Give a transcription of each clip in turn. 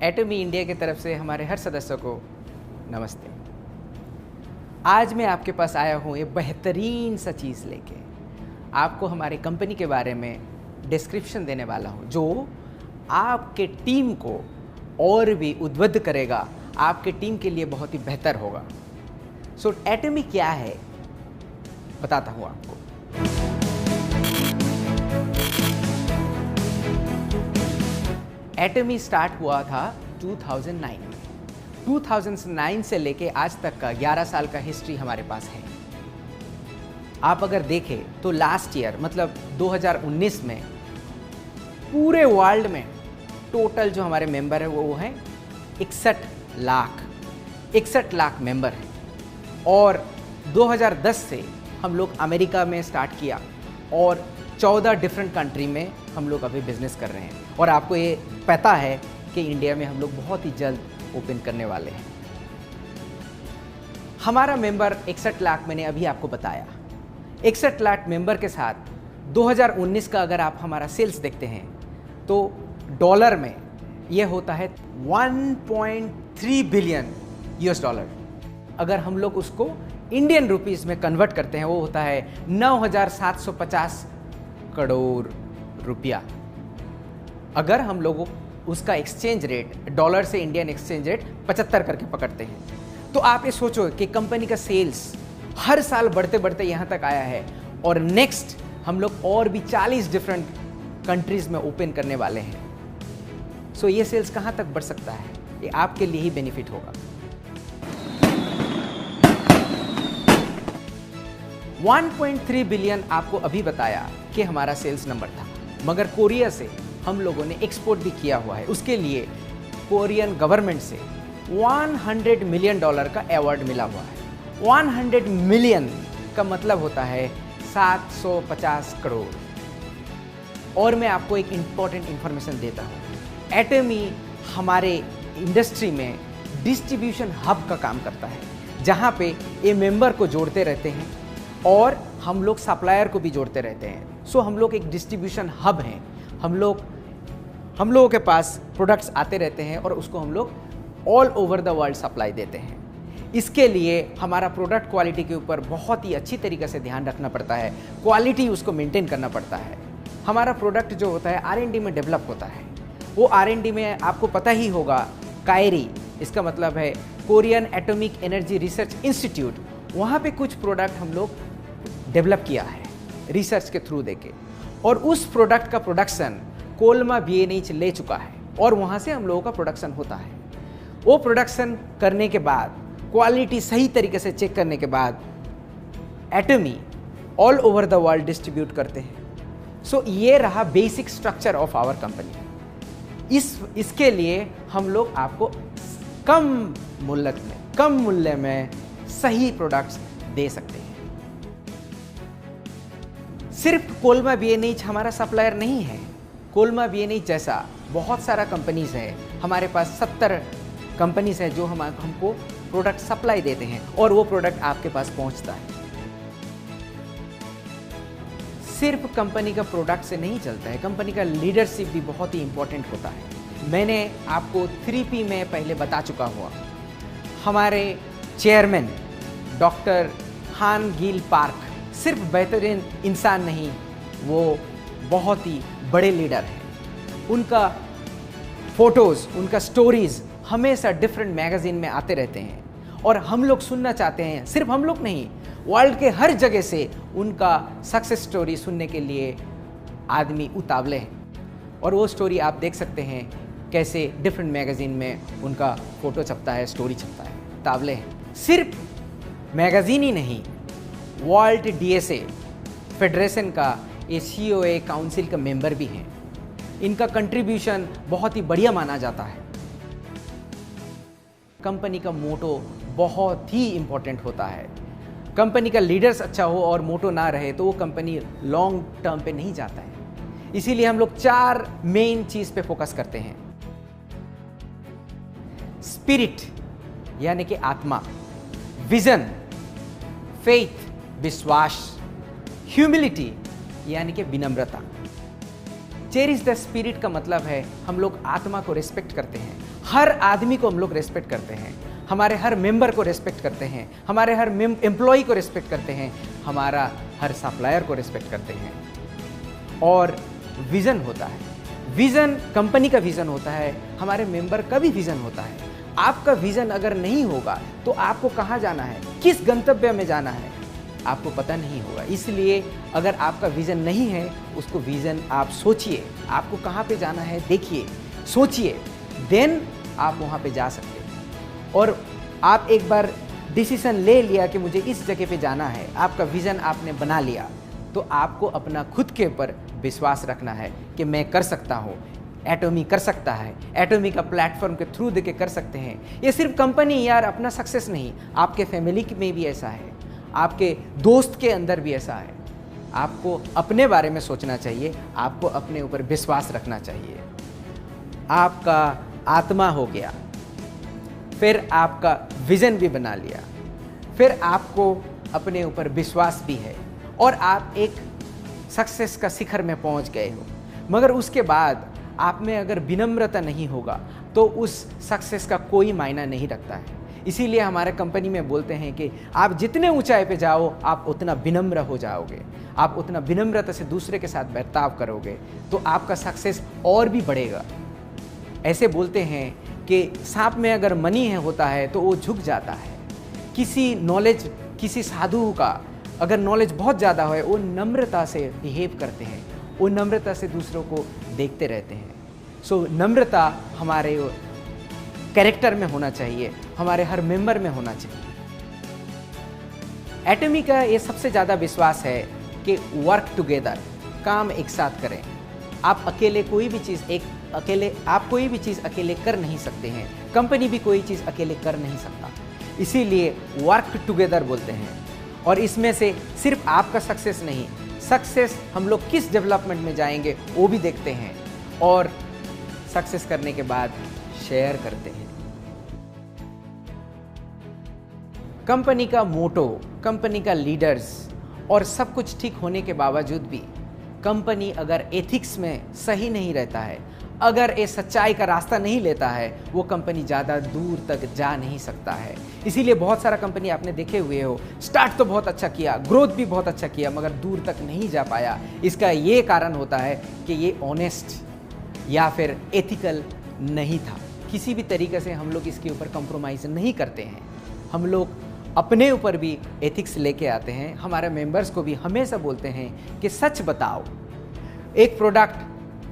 एटमी India की तरफ से हमारे हर सदस्यों को नमस्ते। आज मैं आपके पास आया हूँ एक बेहतरीन सा चीज़ लेके, आपको हमारे कंपनी के बारे में डिस्क्रिप्शन देने वाला हूँ जो आपके टीम को और भी उद्बुद्ध करेगा, आपके टीम के लिए बहुत ही बेहतर होगा। सो एटमी क्या है बताता हूँ आपको। एटमी स्टार्ट हुआ था 2009 में। 2009 से लेके आज तक का 11 साल का हिस्ट्री हमारे पास है। आप अगर देखें तो लास्ट ईयर मतलब 2019 में पूरे वर्ल्ड में टोटल जो हमारे मेंबर है वो हैं 61 लाख मेंबर हैं। और 2010 से हम लोग अमेरिका में स्टार्ट किया और 14 डिफरेंट कंट्री में हम लोग अभी बिजनेस कर रहे हैं। और आपको ये पता है कि इंडिया में हम लोग बहुत ही जल्द ओपन करने वाले हैं। हमारा मेंबर 61 लाख मैंने अभी आपको बताया। 61 लाख मेंबर के साथ 2019 का अगर आप हमारा सेल्स देखते हैं तो डॉलर में ये होता है 1.3 बिलियन यूएस डॉलर। अगर हम लोग उसको इंडियन रुपीस में कन्वर्ट करते हैं वो होता है 9,750 करोड़ रुपया। अगर हम लोग उसका एक्सचेंज रेट डॉलर से इंडियन एक्सचेंज रेट 75 करके पकड़ते हैं तो आप ये सोचो कि कंपनी का सेल्स हर साल बढ़ते बढ़ते यहाँ तक आया है और नेक्स्ट हम लोग और भी 40 डिफरेंट कंट्रीज में ओपन करने वाले हैं। सो ये सेल्स कहाँ तक बढ़ सकता है, ये आपके लिए ही बेनिफिट होगा। 1.3 बिलियन आपको अभी बताया कि हमारा सेल्स नंबर था, मगर कोरिया से हम लोगों ने एक्सपोर्ट भी किया हुआ है। उसके लिए कोरियन गवर्नमेंट से $100 मिलियन का अवार्ड मिला हुआ है। 100 मिलियन का मतलब होता है 750 करोड़। और मैं आपको एक इम्पॉर्टेंट इंफॉर्मेशन देता हूँ। एटमी हमारे इंडस्ट्री में डिस्ट्रीब्यूशन हब का काम करता है, जहाँ पे ये मेंबर को जोड़ते रहते हैं और हम लोग सप्लायर को भी जोड़ते रहते हैं। सो हम लोग एक डिस्ट्रीब्यूशन हब हैं। हम लोगों के पास प्रोडक्ट्स आते रहते हैं और उसको हम लोग all over the world supply देते हैं। इसके लिए हमारा प्रोडक्ट क्वालिटी के ऊपर बहुत ही अच्छी तरीके से ध्यान रखना पड़ता है, क्वालिटी उसको मेंटेन करना पड़ता है। हमारा प्रोडक्ट जो होता है R&D में डेवलप होता है। वो R&D में आपको पता ही होगा, कायरी, इसका मतलब है Korean atomic energy research institute, वहाँ पे कुछ प्रोडक्ट हम लोग डेवलप किया है रिसर्च के थ्रू देके, और उस प्रोडक्ट का प्रोडक्शन कोलमा BNH ले चुका है और वहाँ से हम लोगों का प्रोडक्शन होता है। वो प्रोडक्शन करने के बाद क्वालिटी सही तरीके से चेक करने के बाद ATM all over the world distribute करते हैं। सो ये रहा basic structure of our company. इसके लिए हम लोग आपको कम मूल्य में सही प्रोडक्ट्स दे सकते हैं। सिर्फ कोलमा BNH हमारा सप्लायर नहीं है। कोलमा BNH जैसा बहुत सारा कंपनीज है, हमारे पास 70 कंपनीज है जो हमको प्रोडक्ट सप्लाई देते हैं और वो प्रोडक्ट आपके पास पहुंचता है। सिर्फ कंपनी का प्रोडक्ट से नहीं चलता है, कंपनी का लीडरशिप भी बहुत ही इंपॉर्टेंट होता है। मैंने आपको 3P में पहले बता चुका हुआ। हमारे चेयरमैन डॉक्टर हान गिल पार्क सिर्फ बेहतरीन इंसान नहीं, वो बहुत ही बड़े लीडर हैं। उनका फोटोज़, उनका स्टोरीज़ हमेशा डिफरेंट मैगज़ीन में आते रहते हैं और हम लोग सुनना चाहते हैं। सिर्फ हम लोग नहीं, वर्ल्ड के हर जगह से उनका सक्सेस स्टोरी सुनने के लिए आदमी उतावले हैं। और वो स्टोरी आप देख सकते हैं कैसे डिफरेंट मैगज़ीन में उनका फ़ोटो छपता है, स्टोरी छपता है, उतावले हैं। सिर्फ मैगज़ीन ही नहीं, वर्ल्ड DSA फेडरेशन का COA काउंसिल का मेंबर भी हैं। इनका कंट्रीब्यूशन बहुत ही बढ़िया माना जाता है। कंपनी का मोटो बहुत ही इम्पोर्टेंट होता है। कंपनी का लीडर्स अच्छा हो और मोटो ना रहे तो वो कंपनी लॉन्ग टर्म पे नहीं जाता है। इसीलिए हम लोग 4 मेन चीज़ पे फोकस करते हैं। स्पिरिट यानी कि आत्मा, विजन, फेथ विश्वास, ह्यूमिलिटी यानी कि विनम्रता। चेरिश द स्पिरिट का मतलब है हम लोग आत्मा को रिस्पेक्ट करते हैं, हर आदमी को हम लोग रिस्पेक्ट करते हैं, हमारे हर मेंबर को रिस्पेक्ट करते हैं, हमारे हर एम्प्लॉय को रिस्पेक्ट करते हैं, हमारा हर सप्लायर को रिस्पेक्ट करते हैं। और विज़न होता है, विज़न कंपनी का विज़न होता है, हमारे मेंबर का भी विज़न होता है। आपका विज़न अगर नहीं होगा तो आपको कहाँ जाना है, किस गंतव्य में जाना है, आपको पता नहीं होगा। इसलिए अगर आपका विज़न नहीं है, उसको विज़न आप सोचिए, आपको कहाँ पे जाना है देखिए, सोचिए, देन आप वहाँ पे जा सकते हैं। और आप एक बार डिसीजन ले लिया कि मुझे इस जगह पे जाना है, आपका विज़न आपने बना लिया, तो आपको अपना खुद के ऊपर विश्वास रखना है कि मैं कर सकता हूँ। एटॉमी कर सकता है, एटॉमी का प्लेटफॉर्म के थ्रू देके कर सकते हैं। ये सिर्फ कंपनी यार अपना सक्सेस नहीं, आपके फैमिली में भी ऐसा है, आपके दोस्त के अंदर भी ऐसा है। आपको अपने बारे में सोचना चाहिए, आपको अपने ऊपर विश्वास रखना चाहिए। आपका आत्मा हो गया, फिर आपका विज़न भी बना लिया, फिर आपको अपने ऊपर विश्वास भी है और आप एक सक्सेस का शिखर में पहुंच गए हो। मगर उसके बाद आप में अगर विनम्रता नहीं होगा तो उस सक्सेस का कोई मायना नहीं रखता है। इसीलिए हमारे कंपनी में बोलते हैं कि आप जितने ऊंचाई पे जाओ आप उतना विनम्र हो जाओगे, आप उतना विनम्रता से दूसरे के साथ बर्ताव करोगे तो आपका सक्सेस और भी बढ़ेगा। ऐसे बोलते हैं कि सांप में अगर मनी होता है तो वो झुक जाता है। किसी साधु का अगर नॉलेज बहुत ज़्यादा है, वो नम्रता से बिहेव करते हैं, वो नम्रता से दूसरों को देखते रहते हैं। सो नम्रता हमारे कैरेक्टर में होना चाहिए, हमारे हर मेंबर में होना चाहिए। एटॉमी का ये सबसे ज़्यादा विश्वास है कि वर्क टुगेदर, काम एक साथ करें। आप अकेले कोई भी चीज़ अकेले कर नहीं सकते हैं, कंपनी भी कोई चीज़ अकेले कर नहीं सकता। इसीलिए वर्क टुगेदर बोलते हैं। और इसमें से सिर्फ आपका सक्सेस नहीं, सक्सेस हम लोग किस डेवलपमेंट में जाएंगे वो भी देखते हैं और सक्सेस करने के बाद शेयर करते हैं। कंपनी का मोटो, कंपनी का लीडर्स और सब कुछ ठीक होने के बावजूद भी कंपनी अगर एथिक्स में सही नहीं रहता है, अगर ये सच्चाई का रास्ता नहीं लेता है, वो कंपनी ज़्यादा दूर तक जा नहीं सकता है। इसीलिए बहुत सारा कंपनी आपने देखे हुए हो, स्टार्ट तो बहुत अच्छा किया, ग्रोथ भी बहुत अच्छा किया, मगर दूर तक नहीं जा पाया। इसका ये कारण होता है कि ये ऑनेस्ट या फिर एथिकल नहीं था। किसी भी तरीके से हम लोग इसके ऊपर कंप्रोमाइज़ नहीं करते हैं। हम लोग अपने ऊपर भी एथिक्स लेके आते हैं, हमारे मेंबर्स को भी हमेशा बोलते हैं कि सच बताओ। एक प्रोडक्ट,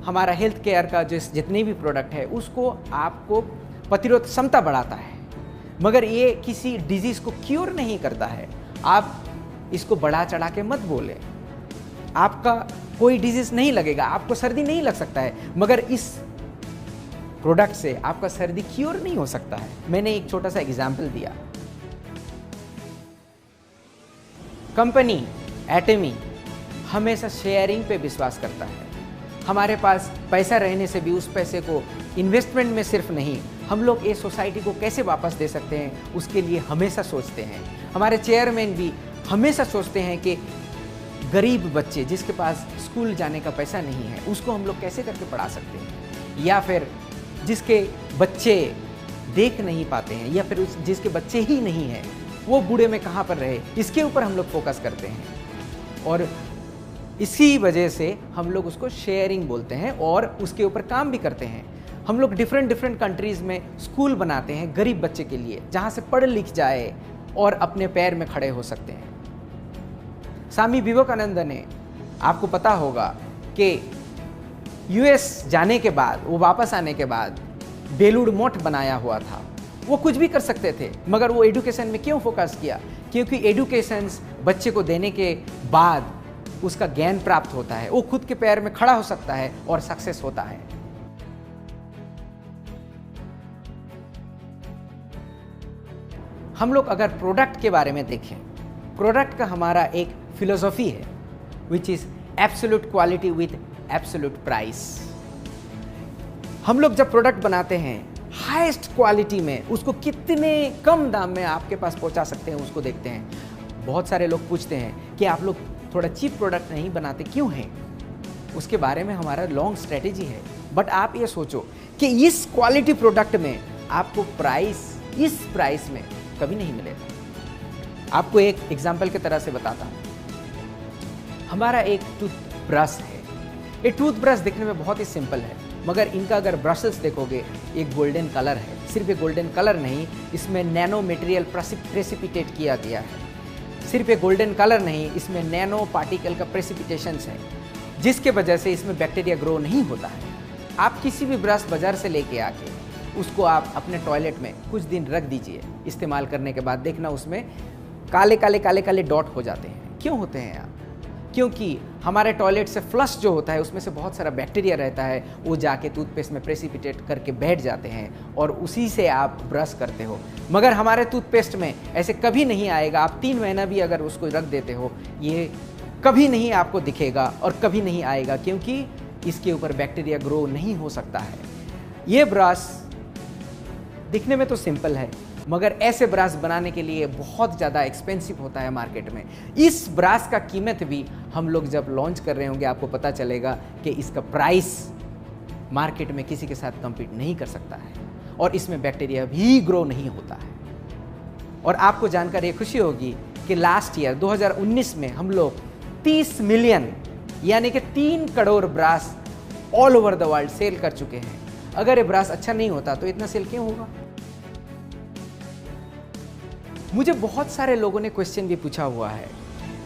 हमारा हेल्थ केयर का जितने भी प्रोडक्ट है उसको आपको प्रतिरोध क्षमता बढ़ाता है, मगर ये किसी डिजीज़ को क्योर नहीं करता है। आप इसको बढ़ा चढ़ा के मत बोलें। आपका कोई डिजीज़ नहीं लगेगा, आपको सर्दी नहीं लग सकता है, मगर इस प्रोडक्ट से आपका सर्दी क्योर नहीं हो सकता है। मैंने एक छोटा सा एग्जाम्पल दिया। कंपनी एटॉमी हमेशा शेयरिंग पे विश्वास करता है। हमारे पास पैसा रहने से भी उस पैसे को इन्वेस्टमेंट में सिर्फ नहीं, हम लोग ये सोसाइटी को कैसे वापस दे सकते हैं उसके लिए हमेशा सोचते हैं। हमारे चेयरमैन भी हमेशा सोचते हैं कि गरीब बच्चे जिसके पास स्कूल जाने का पैसा नहीं है उसको हम लोग कैसे करके पढ़ा सकते हैं, या फिर जिसके बच्चे देख नहीं पाते हैं, या फिर जिसके बच्चे ही नहीं हैं वो बूढ़े में कहाँ पर रहे, इसके ऊपर हम लोग फोकस करते हैं। और इसी वजह से हम लोग उसको शेयरिंग बोलते हैं और उसके ऊपर काम भी करते हैं। हम लोग डिफरेंट कंट्रीज़ में स्कूल बनाते हैं गरीब बच्चे के लिए, जहाँ से पढ़ लिख जाए और अपने पैर में खड़े हो सकते हैं। स्वामी विवेकानंद ने, आपको पता होगा कि यूएस जाने के बाद, वो वापस आने के बाद बेलूर मठ बनाया हुआ था। वो कुछ भी कर सकते थे, मगर वो एजुकेशन में क्यों फोकस किया? क्योंकि एजुकेशन बच्चे को देने के बाद उसका ज्ञान प्राप्त होता है, वो खुद के पैर में खड़ा हो सकता है और सक्सेस होता है। हम लोग अगर प्रोडक्ट के बारे में देखें, प्रोडक्ट का हमारा एक फिलोसॉफी है which is absolute quality with absolute price. हम लोग जब प्रोडक्ट बनाते हैं हाईएस्ट क्वालिटी में उसको कितने कम दाम में आपके पास पहुंचा सकते हैं उसको देखते हैं। बहुत सारे लोग पूछते हैं कि आप लोग थोड़ा चीप प्रोडक्ट नहीं बनाते क्यों हैं? उसके बारे में हमारा लॉन्ग स्ट्रेटेजी है। बट आप ये सोचो कि इस क्वालिटी प्रोडक्ट में आपको इस प्राइस में कभी नहीं मिलेगा। आपको एक एग्जांपल की तरह से बताता हूं। हमारा एक टूथब्रश है। ये टूथब्रश दिखने में बहुत ही सिंपल है, मगर इनका अगर ब्रशेस देखोगे एक गोल्डन कलर है। सिर्फ एक गोल्डन कलर नहीं, इसमें नैनो मटेरियल प्रेसिपिटेट किया गया है। सिर्फ एक गोल्डन कलर नहीं, इसमें नैनो पार्टिकल का प्रेसिपिटेशंस है, जिसके वजह से इसमें बैक्टीरिया ग्रो नहीं होता है। आप किसी भी ब्रश बाजार से लेके आके उसको आप अपने टॉयलेट में कुछ दिन रख दीजिए। इस्तेमाल करने के बाद देखना उसमें काले काले डॉट हो जाते हैं। क्यों होते हैं आप? क्योंकि हमारे टॉयलेट से फ्लश जो होता है उसमें से बहुत सारा बैक्टीरिया रहता है, वो जाके टूथपेस्ट में प्रेसिपिटेट करके बैठ जाते हैं और उसी से आप ब्रश करते हो। मगर हमारे टूथपेस्ट में ऐसे कभी नहीं आएगा। आप 3 महीना भी अगर उसको रख देते हो, ये कभी नहीं आपको दिखेगा और कभी नहीं आएगा, क्योंकि इसके ऊपर बैक्टीरिया ग्रो नहीं हो सकता है। ये ब्रश दिखने में तो सिंपल है, मगर ऐसे ब्रश बनाने के लिए बहुत ज़्यादा एक्सपेंसिव होता है मार्केट में। इस ब्रश का कीमत भी हम लोग जब लॉन्च कर रहे होंगे आपको पता चलेगा कि इसका प्राइस मार्केट में किसी के साथ कम्पीट नहीं कर सकता है और इसमें बैक्टीरिया भी ग्रो नहीं होता है। और आपको जानकर ये खुशी होगी कि लास्ट ईयर 2019 में हम लोग 30 मिलियन यानी कि 3 crore brush all over the world sell कर चुके हैं। अगर ये ब्रश अच्छा नहीं होता तो इतना सेल क्यों होगा? मुझे बहुत सारे लोगों ने क्वेश्चन भी पूछा हुआ है,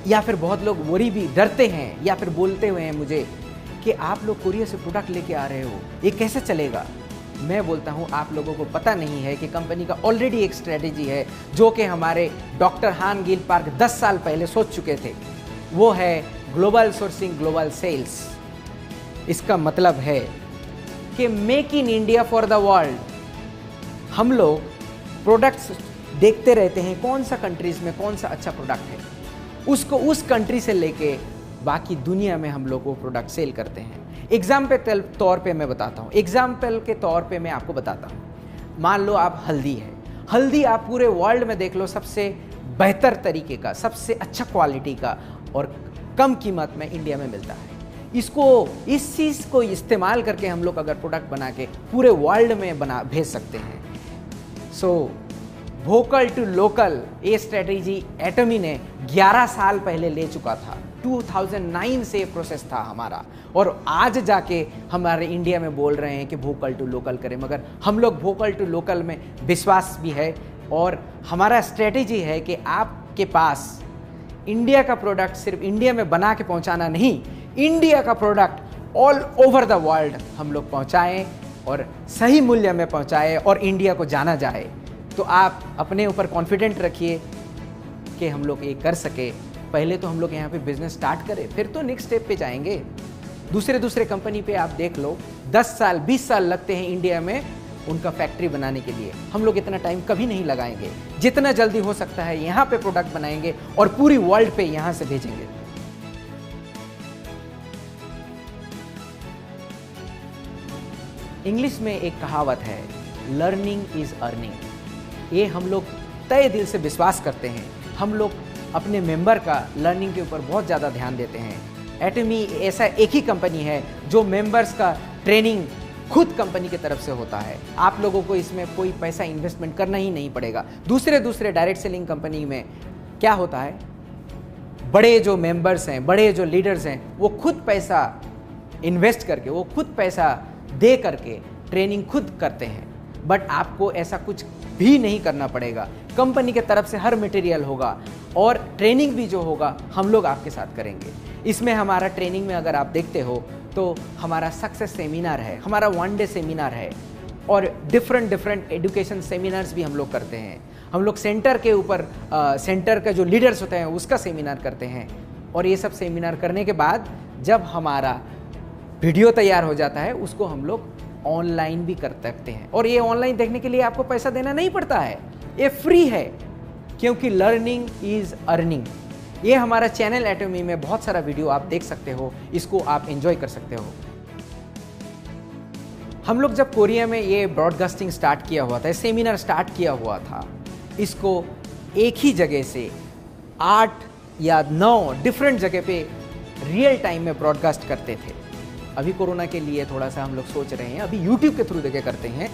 या फिर बहुत लोग वरी भी डरते हैं या फिर बोलते हुए हैं मुझे कि आप लोग कोरिया से प्रोडक्ट लेके आ रहे हो, ये कैसे चलेगा? मैं बोलता हूं आप लोगों को पता नहीं है कि कंपनी का ऑलरेडी एक स्ट्रेटेजी है जो कि हमारे डॉक्टर हान गिल पार्क 10 साल पहले सोच चुके थे। वो है ग्लोबल सोर्सिंग ग्लोबल सेल्स। इसका मतलब है कि make in India for the world. हम लोग प्रोडक्ट्स देखते रहते हैं कौन सा कंट्रीज में कौन सा अच्छा प्रोडक्ट है, उसको उस कंट्री से लेके बाकी दुनिया में हम लोग वो प्रोडक्ट सेल करते हैं। एग्जाम्पल के तौर पे मैं बताता हूँ, एग्जाम्पल के तौर पे मैं आपको बताता हूँ। मान लो आप हल्दी है, हल्दी आप पूरे वर्ल्ड में देख लो सबसे बेहतर तरीके का, सबसे अच्छा क्वालिटी का और कम कीमत में इंडिया में मिलता है। इस चीज़ को इस्तेमाल करके हम लोग अगर प्रोडक्ट बना के पूरे वर्ल्ड में भेज सकते हैं। सो वोकल टू लोकल ये स्ट्रेटेजी एटमी ने 11 साल पहले ले चुका था। 2009 से प्रोसेस था हमारा, और आज जाके हमारे इंडिया में बोल रहे हैं कि वोकल टू लोकल करें। मगर हम लोग वोकल टू लोकल में विश्वास भी है और हमारा स्ट्रेटेजी है कि आपके पास इंडिया का प्रोडक्ट सिर्फ इंडिया में बना के पहुंचाना नहीं, इंडिया का product all over the world हम लोग पहुंचाएं और सही मूल्य में पहुंचाएं और इंडिया को जाना जाए। तो आप अपने ऊपर कॉन्फिडेंट रखिए कि हम लोग ये कर सके। पहले तो हम लोग यहाँ पे बिजनेस स्टार्ट करें, फिर तो नेक्स्ट स्टेप पे जाएंगे। दूसरे कंपनी पे आप देख लो 10 साल 20 साल लगते हैं इंडिया में उनका फैक्ट्री बनाने के लिए। हम लोग इतना टाइम कभी नहीं लगाएंगे। जितना जल्दी हो सकता है यहाँ पे प्रोडक्ट बनाएंगे और पूरी वर्ल्ड पे यहाँ से भेजेंगे। इंग्लिश में एक कहावत है, लर्निंग इज अर्निंग। ये हम लोग तय दिल से विश्वास करते हैं। हम लोग अपने मेंबर का लर्निंग के ऊपर बहुत ज़्यादा ध्यान देते हैं। एटमी ऐसा एक ही कंपनी है जो मेंबर्स का ट्रेनिंग खुद कंपनी की तरफ से होता है। आप लोगों को इसमें कोई पैसा इन्वेस्टमेंट करना ही नहीं पड़ेगा। दूसरे डायरेक्ट सेलिंग कंपनी में क्या होता है, बड़े जो मेंबर्स हैं, बड़े जो लीडर्स हैं, वो खुद पैसा इन्वेस्ट करके, वो खुद पैसा दे करके ट्रेनिंग खुद करते हैं। बट आपको ऐसा कुछ भी नहीं करना पड़ेगा। कंपनी के तरफ से हर मटेरियल होगा और ट्रेनिंग भी जो होगा हम लोग आपके साथ करेंगे। इसमें हमारा ट्रेनिंग में अगर आप देखते हो तो हमारा सक्सेस सेमिनार है, हमारा 1 डे सेमिनार है और डिफरेंट एजुकेशन सेमिनार्स भी हम लोग करते हैं। हम लोग सेंटर के ऊपर सेंटर का जो लीडर्स होते हैं उसका सेमिनार करते हैं। और ये सब सेमिनार करने के बाद जब हमारा वीडियो तैयार हो जाता है उसको हम लोग ऑनलाइन भी कर सकते हैं। और ये ऑनलाइन देखने के लिए आपको पैसा देना नहीं पड़ता है, ये फ्री है, क्योंकि लर्निंग इज अर्निंग। ये हमारा चैनल एटमी में बहुत सारा वीडियो आप देख सकते हो, इसको आप एंजॉय कर सकते हो। हम लोग जब कोरिया में ये ब्रॉडकास्टिंग स्टार्ट किया हुआ था, सेमिनार स्टार्ट किया हुआ था, इसको एक ही जगह से 8 या 9 डिफरेंट जगह पे रियल टाइम में ब्रॉडकास्ट करते थे। अभी कोरोना के लिए थोड़ा सा हम लोग सोच रहे हैं, अभी यूट्यूब के थ्रू देके करते हैं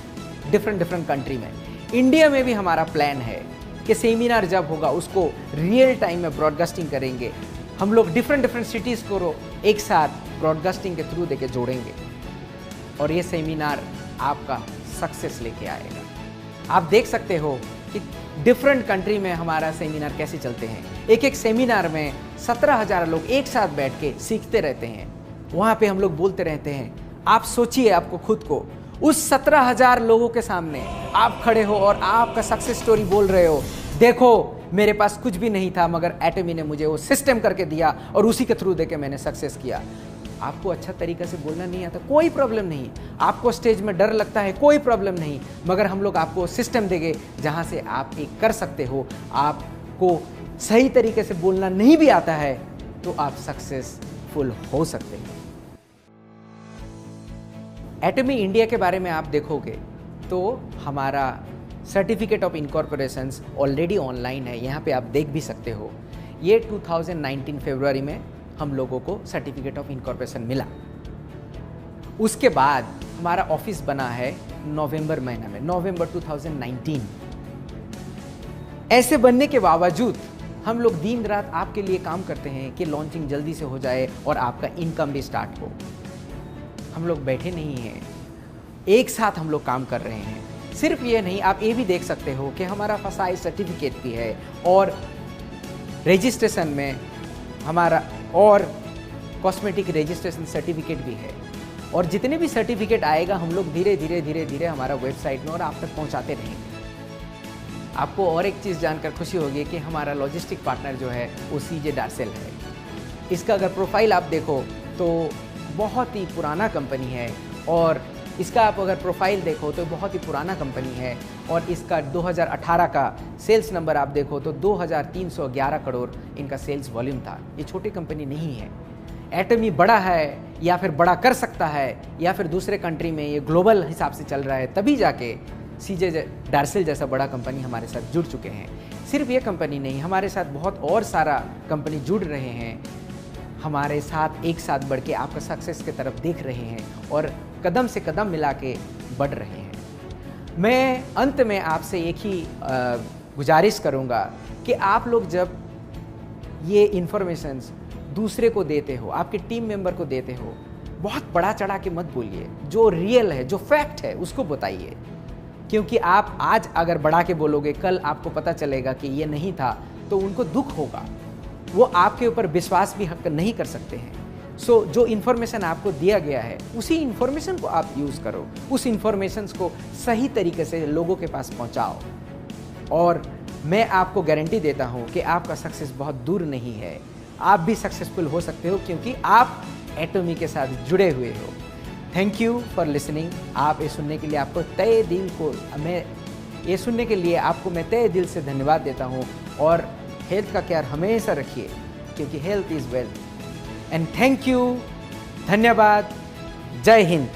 डिफरेंट कंट्री में। इंडिया में भी हमारा प्लान है कि सेमिनार जब होगा उसको रियल टाइम में ब्रॉडकास्टिंग करेंगे। हम लोग डिफरेंट सिटीज़ को एक साथ ब्रॉडकास्टिंग के थ्रू देके जोड़ेंगे और ये सेमिनार आपका सक्सेस लेके आएगा। आप देख सकते हो कि डिफरेंट कंट्री में हमारा सेमिनार कैसे चलते हैं। एक सेमिनार में 17,000 लोग एक साथ बैठ के सीखते रहते हैं। वहाँ पे हम लोग बोलते रहते हैं। आप सोचिए, आपको खुद को उस 17,000 लोगों के सामने आप खड़े हो और आपका सक्सेस स्टोरी बोल रहे हो। देखो, मेरे पास कुछ भी नहीं था मगर एटमी ने मुझे वो सिस्टम करके दिया और उसी के थ्रू देके मैंने सक्सेस किया। आपको अच्छा तरीका से बोलना नहीं आता, कोई प्रॉब्लम नहीं। आपको स्टेज में डर लगता है, कोई प्रॉब्लम नहीं, मगर हम लोग आपको सिस्टम देंगे जहाँ से आप एक कर सकते हो। आपको सही तरीके से बोलना नहीं भी आता है तो आप सक्सेसफुल हो सकते हैं। एटमी इंडिया के बारे में आप देखोगे तो हमारा सर्टिफिकेट ऑफ इनकॉर्पोरेशंस ऑलरेडी ऑनलाइन है, यहाँ पे आप देख भी सकते हो। ये 2019 फरवरी में हम लोगों को सर्टिफिकेट ऑफ इनकॉर्पोरेशन मिला। उसके बाद हमारा ऑफिस बना है नवंबर महीना में, नवंबर 2019। ऐसे बनने के बावजूद हम लोग दिन रात आपके लिए काम करते हैं कि लॉन्चिंग जल्दी से हो जाए और आपका इनकम भी स्टार्ट हो। हम लोग बैठे नहीं हैं, एक साथ हम लोग काम कर रहे हैं। सिर्फ ये नहीं, आप ये भी देख सकते हो कि हमारा फसाई सर्टिफिकेट भी है और रजिस्ट्रेशन में हमारा और कॉस्मेटिक रजिस्ट्रेशन सर्टिफिकेट भी है। और जितने भी सर्टिफिकेट आएगा हम लोग धीरे धीरे हमारा वेबसाइट में और आप तक पहुंचाते रहेंगे। आपको और एक चीज़ जानकर खुशी होगी कि हमारा लॉजिस्टिक पार्टनर जो है वो सीजे डार्सेल है। इसका अगर प्रोफाइल आप देखो तो बहुत ही पुराना कंपनी है और इसका आप अगर प्रोफाइल देखो तो बहुत ही पुराना कंपनी है और इसका 2018 का सेल्स नंबर आप देखो तो 2311 करोड़ इनका सेल्स वॉल्यूम था। ये छोटी कंपनी नहीं है। एटमी बड़ा है या फिर बड़ा कर सकता है या फिर दूसरे कंट्री में ये ग्लोबल हिसाब से चल रहा है, तभी जाके सीजे डार्सेल जैसा बड़ा कंपनी हमारे साथ जुड़ चुके हैं। सिर्फ ये कंपनी नहीं, हमारे साथ बहुत और सारा कंपनी जुड़ रहे हैं, हमारे साथ एक साथ बढ़ के आपका सक्सेस की तरफ देख रहे हैं और कदम से कदम मिला के बढ़ रहे हैं। मैं अंत में आपसे एक ही गुजारिश करूंगा कि आप लोग जब ये इन्फॉर्मेशंस दूसरे को देते हो, आपके टीम मेंबर को देते हो, बहुत बड़ा चढ़ा के मत बोलिए। जो रियल है, जो फैक्ट है उसको बताइए, क्योंकि आप आज अगर बढ़ा के बोलोगे, कल आपको पता चलेगा कि ये नहीं था तो उनको दुख होगा, वो आपके ऊपर विश्वास भी नहीं कर सकते हैं। सो जो इन्फॉर्मेशन आपको दिया गया है उसी इन्फॉर्मेशन को आप यूज़ करो, उस इन्फॉर्मेशन को सही तरीके से लोगों के पास पहुंचाओ और मैं आपको गारंटी देता हूं कि आपका सक्सेस बहुत दूर नहीं है। आप भी सक्सेसफुल हो सकते हो क्योंकि आप एटमी के साथ जुड़े हुए हो। Thank you for listening. आप ये सुनने के लिए आपको तय दिल को मैं तय दिल से धन्यवाद देता हूँ। और हेल्थ का ख्याल हमेशा रखिए क्योंकि health is wealth. And thank you, धन्यवाद, जय हिंद।